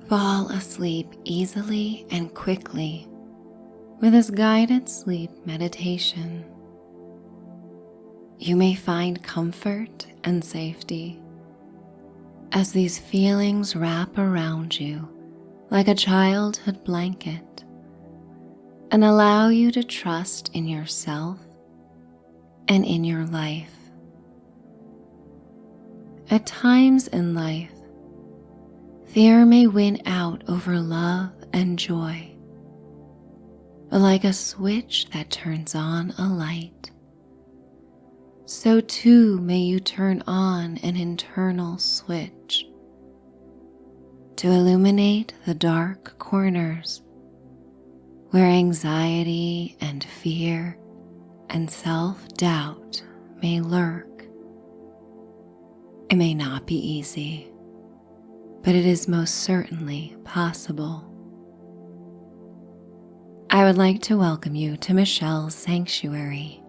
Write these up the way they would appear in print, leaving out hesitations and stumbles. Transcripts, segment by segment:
Fall asleep easily and quickly with this guided sleep meditation. You may find comfort and safety as these feelings wrap around you like a childhood blanket and allow you to trust in yourself and in your life. At times in life, fear may win out over love and joy, but like a switch that turns on a light, so too may you turn on an internal switch to illuminate the dark corners where anxiety and fear and self-doubt may lurk. It may not be easy, but it is most certainly possible. I would like to welcome you to Michelle's Sanctuary.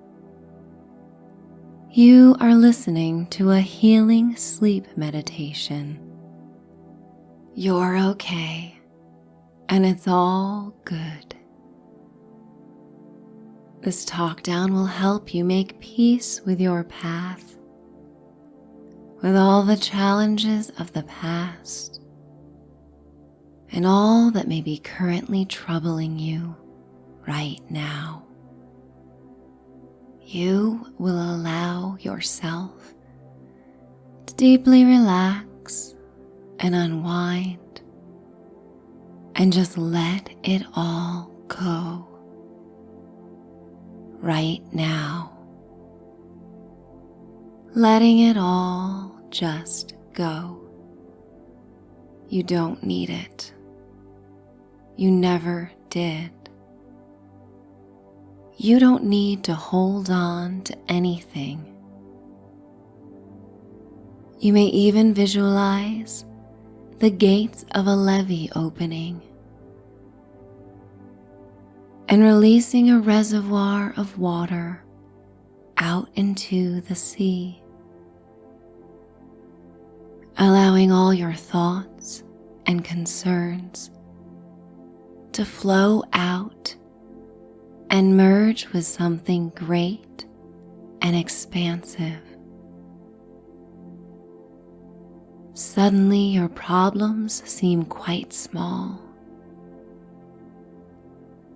You are listening to a healing sleep meditation. You're okay, and it's all good. This talk down will help you make peace with your path, with all the challenges of the past, and all that may be currently troubling you right now. You will allow yourself to deeply relax and unwind and just let it all go right now. Letting it all just go. You don't need it. You never did. You don't need to hold on to anything. You may even visualize the gates of a levee opening and releasing a reservoir of water out into the sea, allowing all your thoughts and concerns to flow out and merge with something great and expansive. Suddenly your problems seem quite small.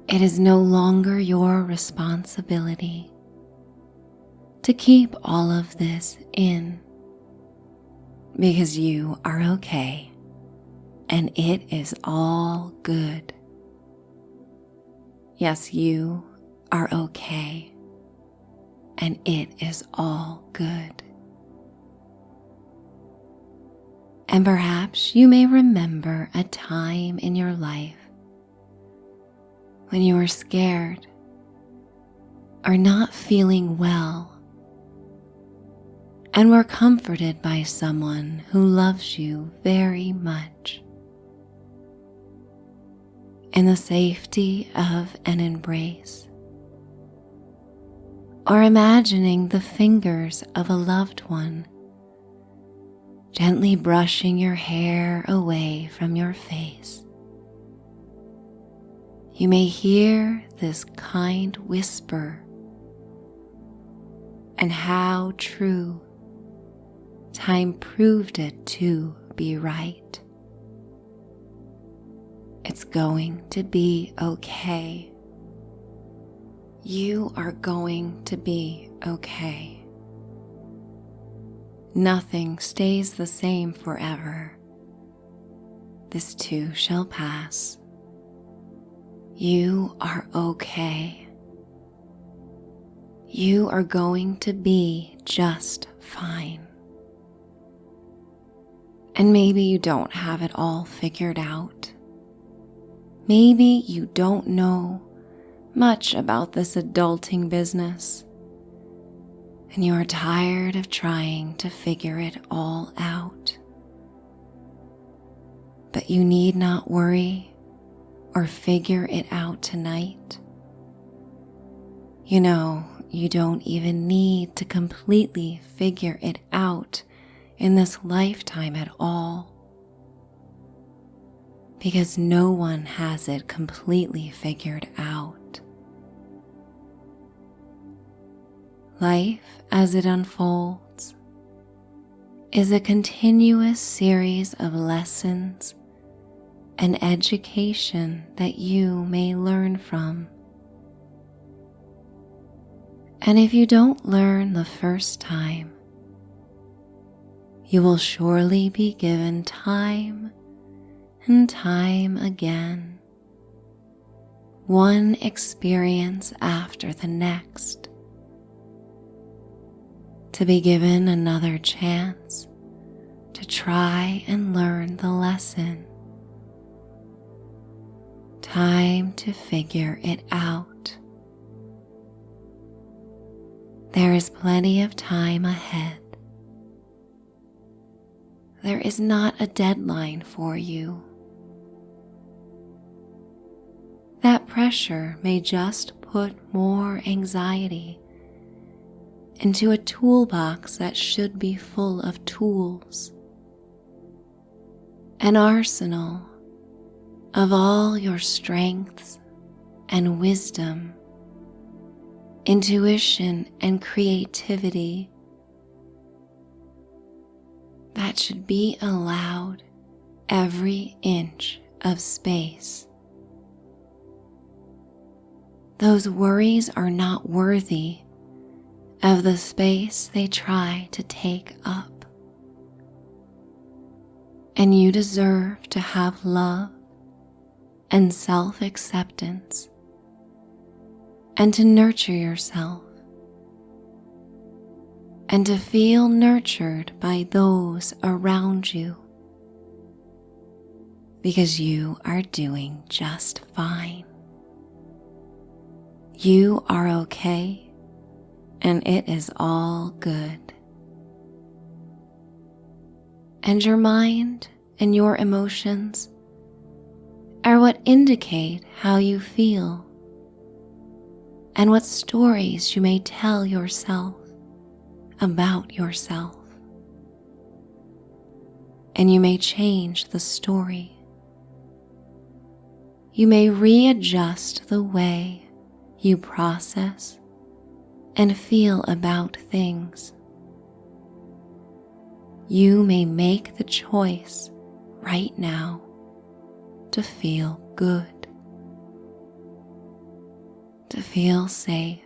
It is no longer your responsibility to keep all of this in, because you are okay and it is all good. Yes, you are okay and it is all good. And perhaps you may remember a time in your life when you were scared or not feeling well and were comforted by someone who loves you very much. In the safety of an embrace, or imagining the fingers of a loved one gently brushing your hair away from your face. You may hear this kind whisper, and how true. Time proved it to be right. It's going to be okay. You are going to be okay. Nothing stays the same forever. This too shall pass. You are okay. You are going to be just fine. And maybe you don't have it all figured out. Maybe you don't know much about this adulting business, and you are tired of trying to figure it all out. But you need not worry or figure it out tonight. You know, you don't even need to completely figure it out in this lifetime at all, because no one has it completely figured out. Life as it unfolds is a continuous series of lessons and education that you may learn from. And if you don't learn the first time, you will surely be given time and time again, one experience after the next, to be given another chance to try and learn the lesson. Time to figure it out. There is plenty of time ahead. There is not a deadline for you. That pressure may just put more anxiety into a toolbox that should be full of tools, an arsenal of all your strengths and wisdom, intuition and creativity that should be allowed every inch of space. Those worries are not worthy of the space they try to take up. And you deserve to have love and self-acceptance, and to nurture yourself, and to feel nurtured by those around you, because you are doing just fine. You are okay, and it is all good. And your mind and your emotions are what indicate how you feel and what stories you may tell yourself about yourself. And you may change the story. You may readjust the way you process and feel about things. You may make the choice right now to feel good, to feel safe,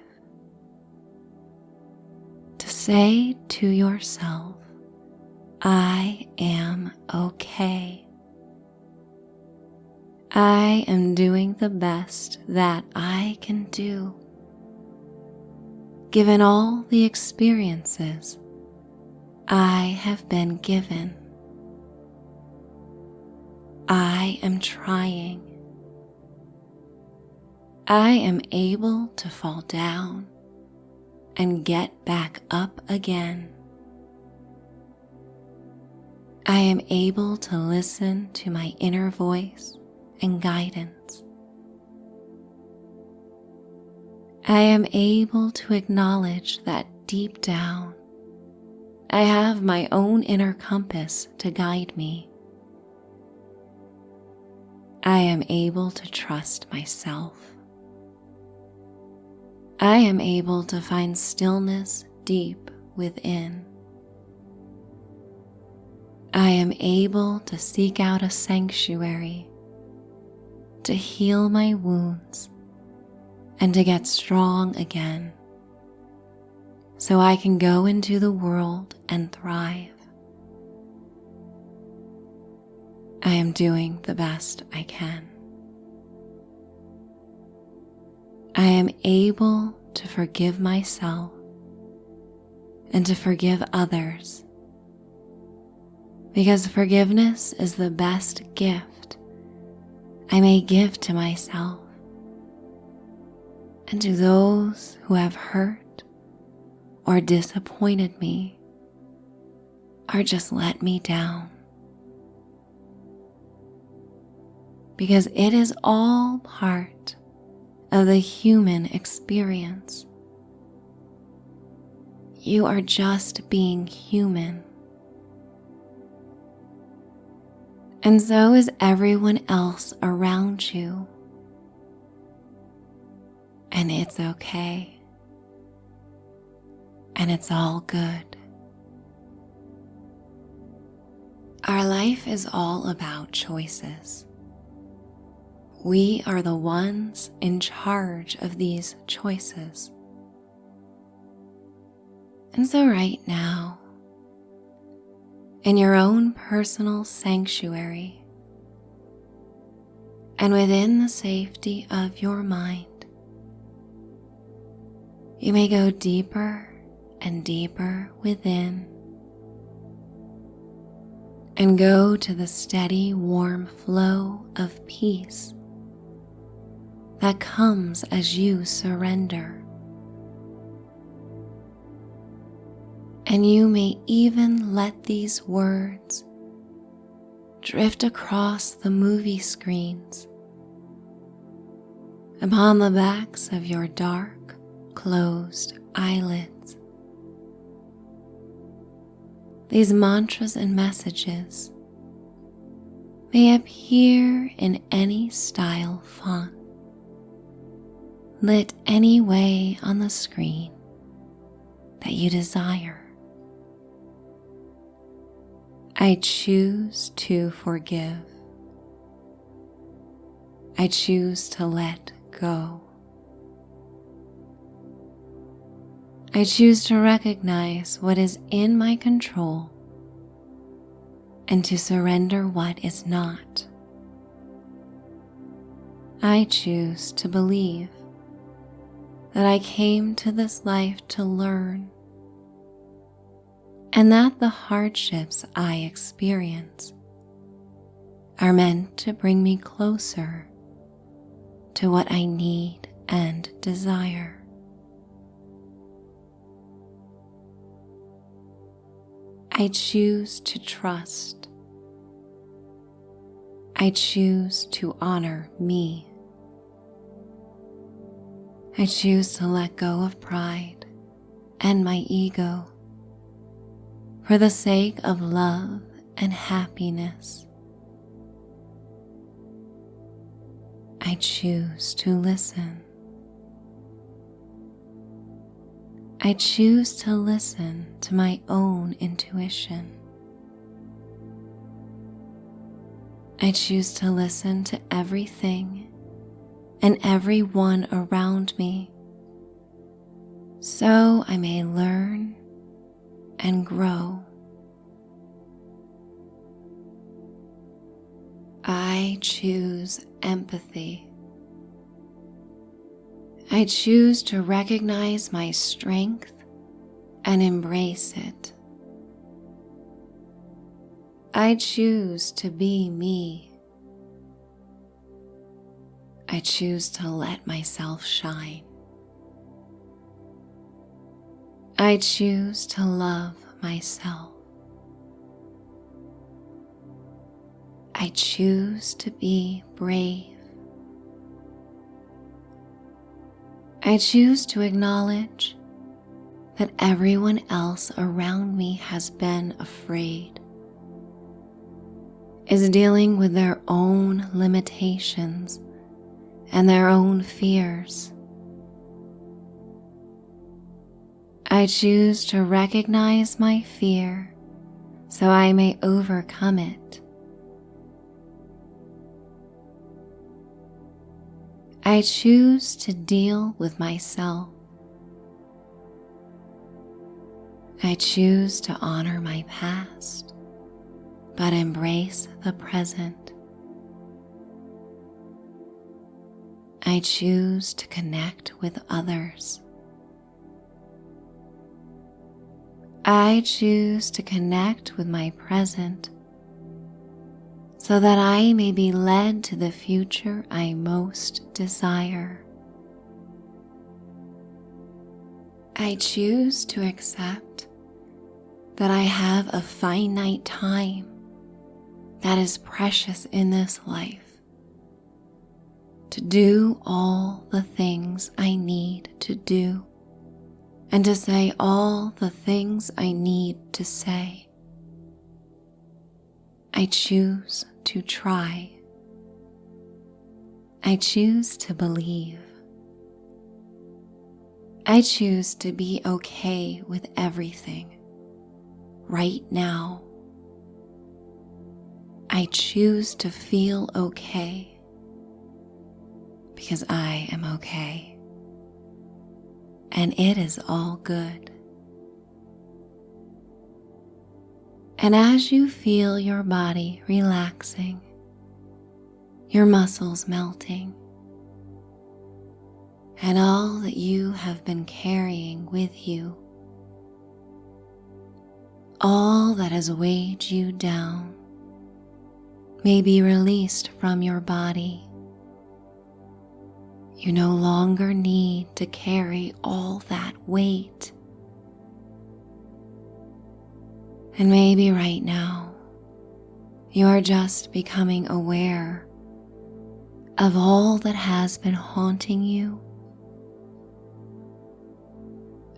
to say to yourself, I am okay. I am doing the best that I can do, given all the experiences I have been given. I am trying. I am able to fall down and get back up again. I am able to listen to my inner voice and guidance. I am able to acknowledge that deep down, I have my own inner compass to guide me. I am able to trust myself. I am able to find stillness deep within. I am able to seek out a sanctuary to heal my wounds and to get strong again, so I can go into the world and thrive. I am doing the best I can. I am able to forgive myself and to forgive others, because forgiveness is the best gift I may give to myself and to those who have hurt or disappointed me or just let me down. Because it is all part of the human experience. You are just being human. And so is everyone else around you. And it's okay. And it's all good. Our life is all about choices. We are the ones in charge of these choices. And so right now, in your own personal sanctuary, and within the safety of your mind, you may go deeper and deeper within, and go to the steady, warm flow of peace that comes as you surrender. And you may even let these words drift across the movie screens upon the backs of your dark, closed eyelids. These mantras and messages may appear in any style font, lit any way on the screen that you desire. I choose to forgive. I choose to let go. I choose to recognize what is in my control and to surrender what is not. I choose to believe that I came to this life to learn, and that the hardships I experience are meant to bring me closer to what I need and desire. I choose to trust. I choose to honor me. I choose to let go of pride and my ego for the sake of love and happiness. I choose to listen. I choose to listen to my own intuition. I choose to listen to everything and everyone around me, so I may learn and grow. I choose empathy. I choose to recognize my strength and embrace it. I choose to be me. I choose to let myself shine. I choose to love myself. I choose to be brave. I choose to acknowledge that everyone else around me has been afraid, is dealing with their own limitations and their own fears. I choose to recognize my fear so I may overcome it. I choose to deal with myself. I choose to honor my past, but embrace the present. I choose to connect with others. I choose to connect with my present so that I may be led to the future I most desire. I choose to accept that I have a finite time that is precious in this life to do all the things I need to do and to say all the things I need to say. I choose to try. I choose to believe. I choose to be okay with everything right now. I choose to feel okay because I am okay, and it is all good. And as you feel your body relaxing, your muscles melting, and all that you have been carrying with you, all that has weighed you down, may be released from your body. You no longer need to carry all that weight. And maybe right now, you are just becoming aware of all that has been haunting you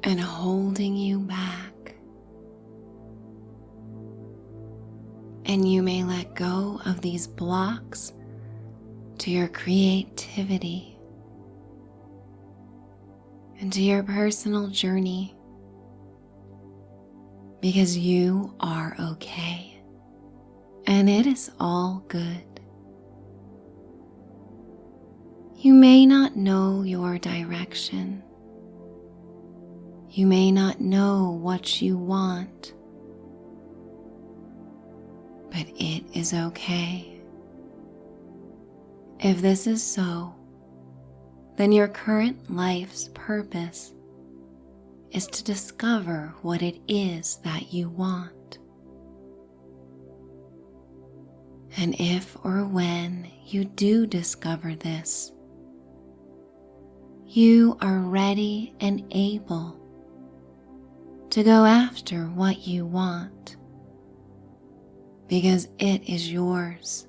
and holding you back. And you may let go of these blocks to your creativity and to your personal journey, because you are okay and it is all good. You may not know your direction. You may not know what you want, but it is okay. If this is so, then your current life's purpose is to discover what it is that you want. And if or when you do discover this, you are ready and able to go after what you want, because it is yours.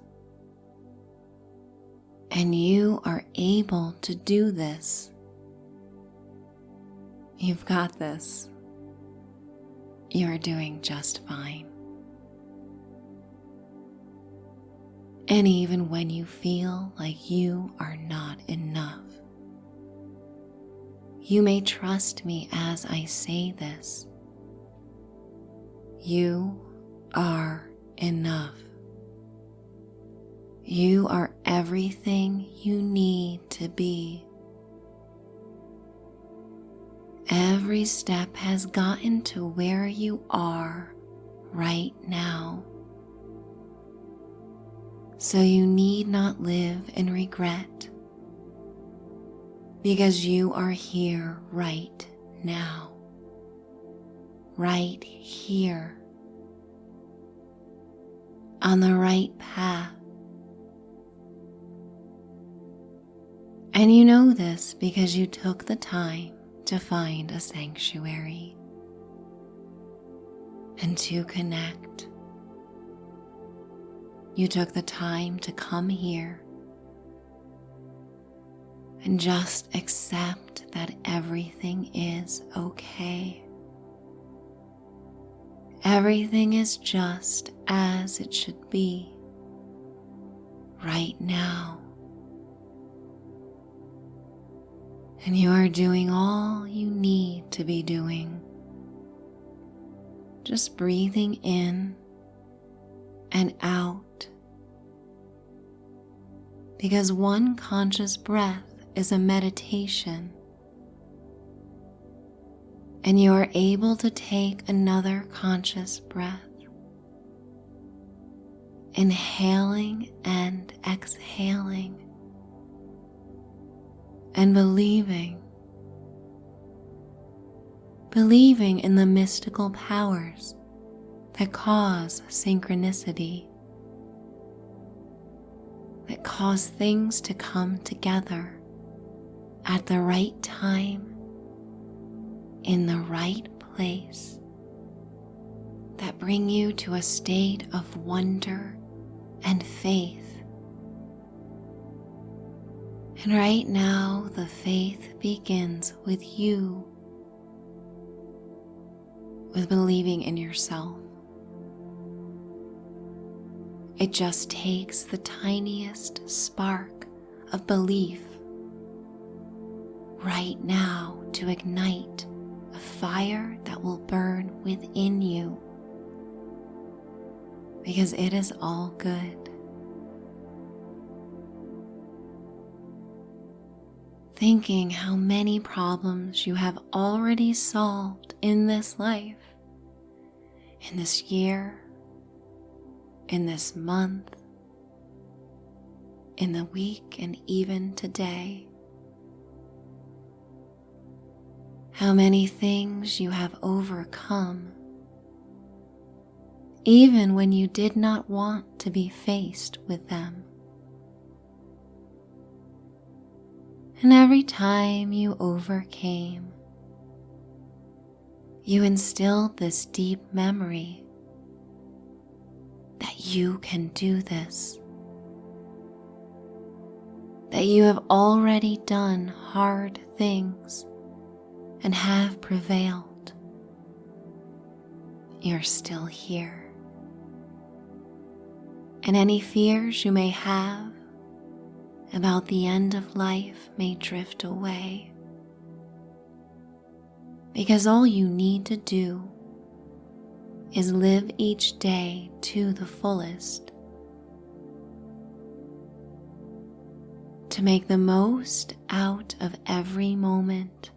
And you are able to do this. You've got this. You are doing just fine. And even when you feel like you are not enough, you may trust me as I say this. You are enough. You are everything you need to be. Every step has gotten to where you are right now. So you need not live in regret, because you are here right now, right here, on the right path. And you know this because you took the time to find a sanctuary and to connect. You took the time to come here and just accept that everything is okay. Everything is just as it should be right now. And you are doing all you need to be doing. Just breathing in and out. Because one conscious breath is a meditation. And you are able to take another conscious breath, inhaling and exhaling, and believing in the mystical powers that cause synchronicity, that cause things to come together at the right time, in the right place, that bring you to a state of wonder and faith. And right now, the faith begins with you, with believing in yourself. It just takes the tiniest spark of belief right now to ignite a fire that will burn within you, because it is all good. Thinking how many problems you have already solved in this life, in this year, in this month, in the week, and even today. How many things you have overcome, even when you did not want to be faced with them. And every time you overcame, you instilled this deep memory that you can do this, that you have already done hard things and have prevailed. You're still here. And any fears you may have about the end of life may drift away, because all you need to do is live each day to the fullest, to make the most out of every moment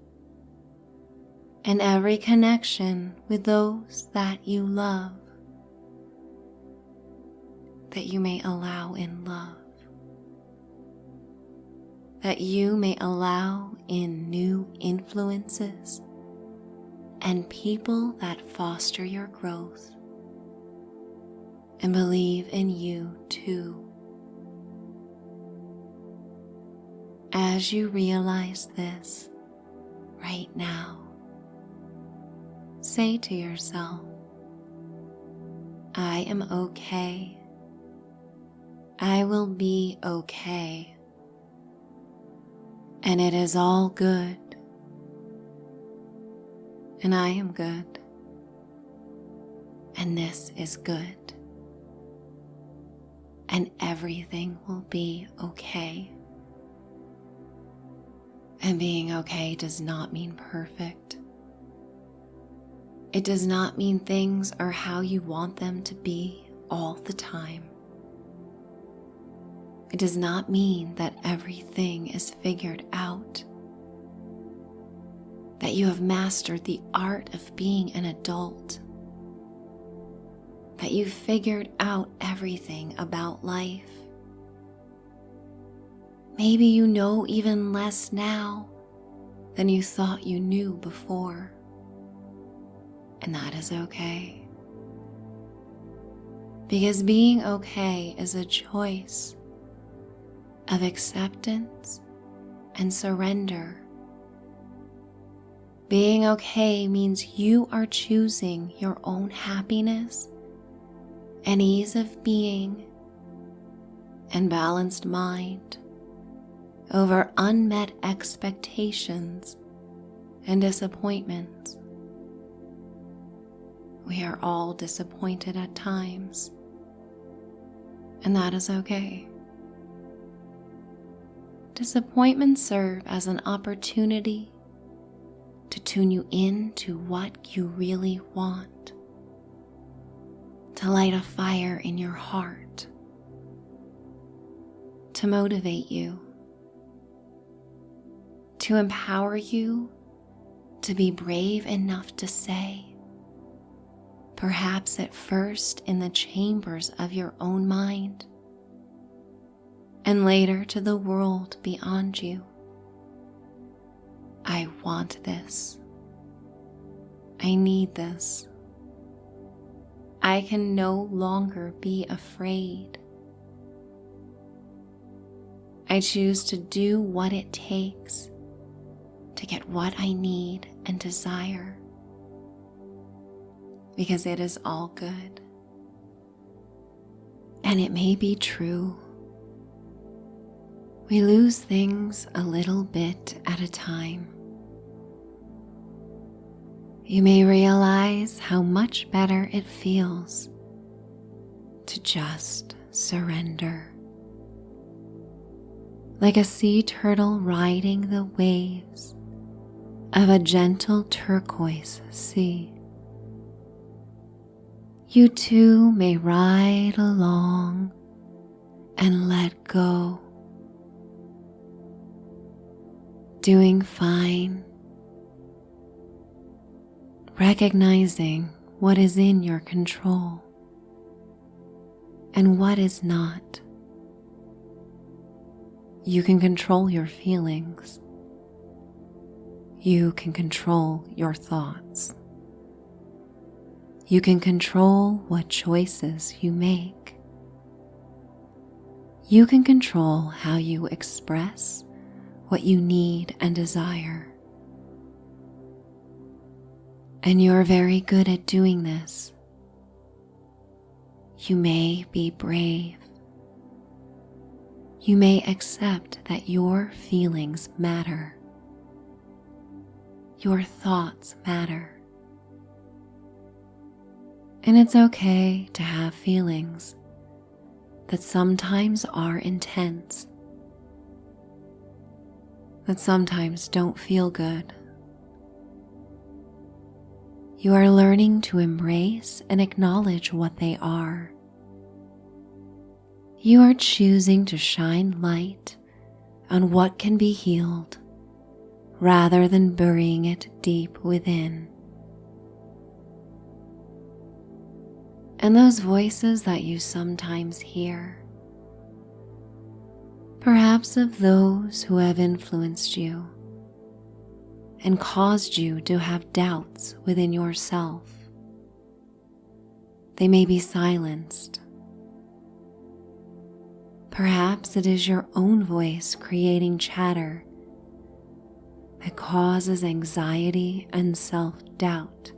and every connection with those that you love, that you may allow in love, that you may allow in new influences and people that foster your growth and believe in you too. As you realize this right now, say to yourself, I am okay. I will be okay. And it is all good. And I am good. And this is good. And everything will be okay. And being okay does not mean perfect. It does not mean things are how you want them to be all the time. It does not mean that everything is figured out, that you have mastered the art of being an adult, that you've figured out everything about life. Maybe you know even less now than you thought you knew before, and that is okay. Because being okay is a choice of acceptance and surrender. Being okay means you are choosing your own happiness and ease of being and balanced mind over unmet expectations and disappointments. We are all disappointed at times, and that is okay. Disappointments serve as an opportunity to tune you in to what you really want, to light a fire in your heart, to motivate you, to empower you to be brave enough to say, perhaps at first in the chambers of your own mind, and later to the world beyond you, I want this. I need this. I can no longer be afraid. I choose to do what it takes to get what I need and desire, because it is all good. And it may be true. We lose things a little bit at a time. You may realize how much better it feels to just surrender. Like a sea turtle riding the waves of a gentle turquoise sea, you too may ride along and let go, doing fine, recognizing what is in your control and what is not. You can control your feelings. You can control your thoughts. You can control what choices you make. You can control how you express what you need and desire. And you're very good at doing this. You may be brave. You may accept that your feelings matter. Your thoughts matter. And it's okay to have feelings that sometimes are intense, that sometimes don't feel good. You are learning to embrace and acknowledge what they are. You are choosing to shine light on what can be healed rather than burying it deep within. And those voices that you sometimes hear, perhaps of those who have influenced you and caused you to have doubts within yourself, they may be silenced. Perhaps it is your own voice creating chatter that causes anxiety and self-doubt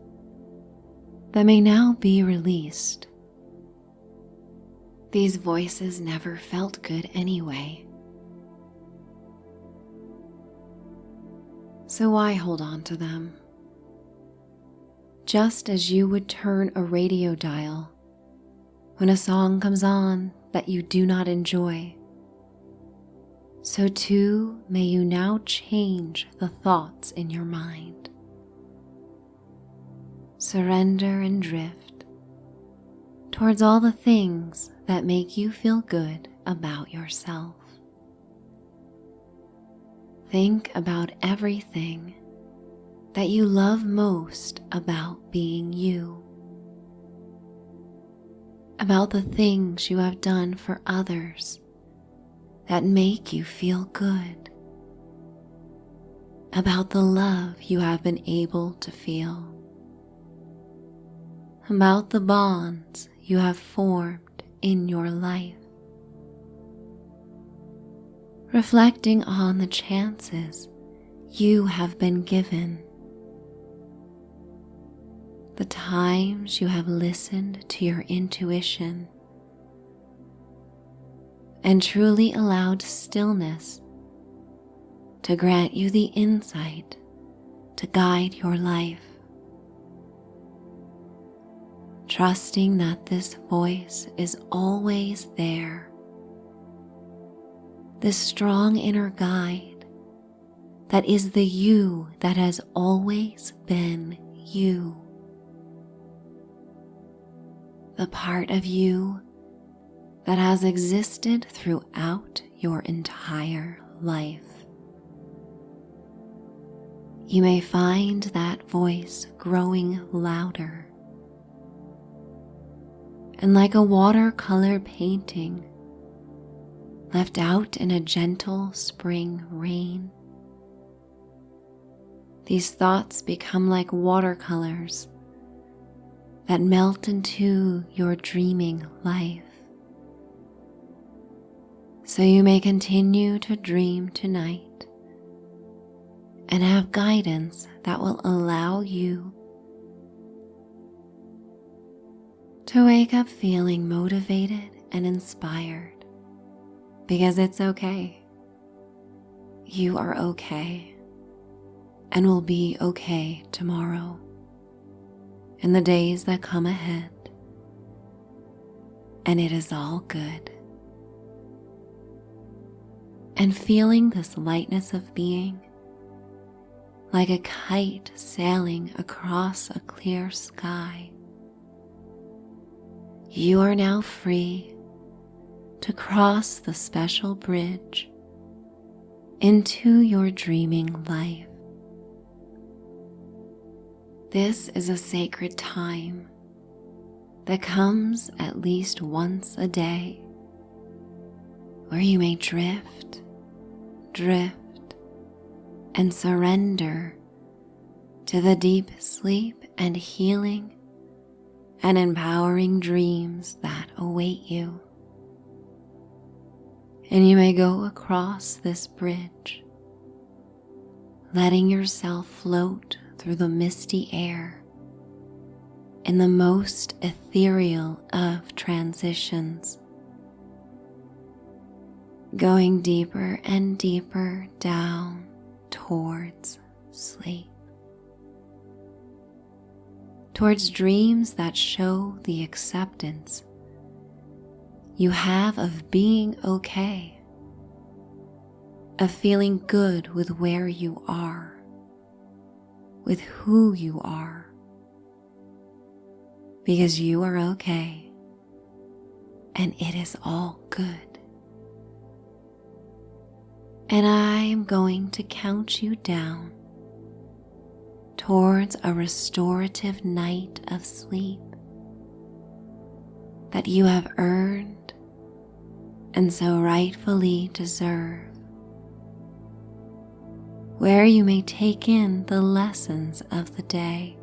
that may now be released. These voices never felt good anyway. So why hold on to them? Just as you would turn a radio dial when a song comes on that you do not enjoy, so too may you now change the thoughts in your mind. Surrender and drift towards all the things that make you feel good about yourself. Think about everything that you love most about being you, about the things you have done for others that make you feel good, about the love you have been able to feel, about the bonds you have formed in your life, reflecting on the chances you have been given, the times you have listened to your intuition and truly allowed stillness to grant you the insight to guide your life, trusting that this voice is always there, this strong inner guide that is the you that has always been you, the part of you that has existed throughout your entire life. You may find that voice growing louder, and like a watercolor painting left out in a gentle spring rain, these thoughts become like watercolors that melt into your dreaming life. So you may continue to dream tonight and have guidance that will allow you to wake up feeling motivated and inspired, because it's okay. You are okay and will be okay tomorrow and the days that come ahead. and it is all good. And feeling this lightness of being, like a kite sailing across a clear sky, you are now free to cross the special bridge into your dreaming life. This is a sacred time that comes at least once a day, where you may drift, and surrender to the deep sleep and healing and empowering dreams that await you. And you may go across this bridge, letting yourself float through the misty air in the most ethereal of transitions, going deeper and deeper down towards sleep, towards dreams that show the acceptance you have of being okay, of feeling good with where you are, with who you are, because you are okay and it is all good. And I am going to count you down towards a restorative night of sleep that you have earned and so rightfully deserve, where you may take in the lessons of the day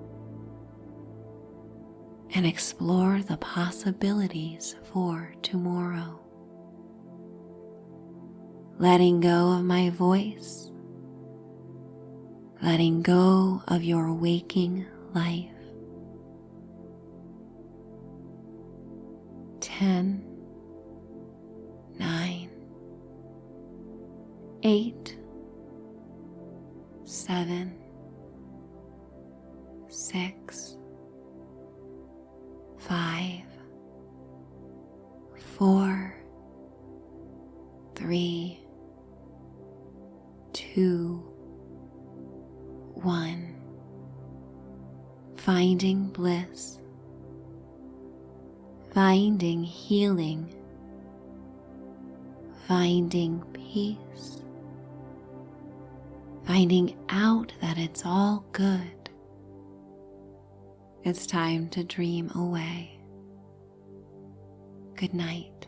and explore the possibilities for tomorrow. Letting go of my voice, letting go of your waking life. 10, 9, 8, 7, 6, 5, 4, 3, 2, 1. Finding bliss, finding healing, finding peace, finding out that it's all good. It's time to dream away. Good night.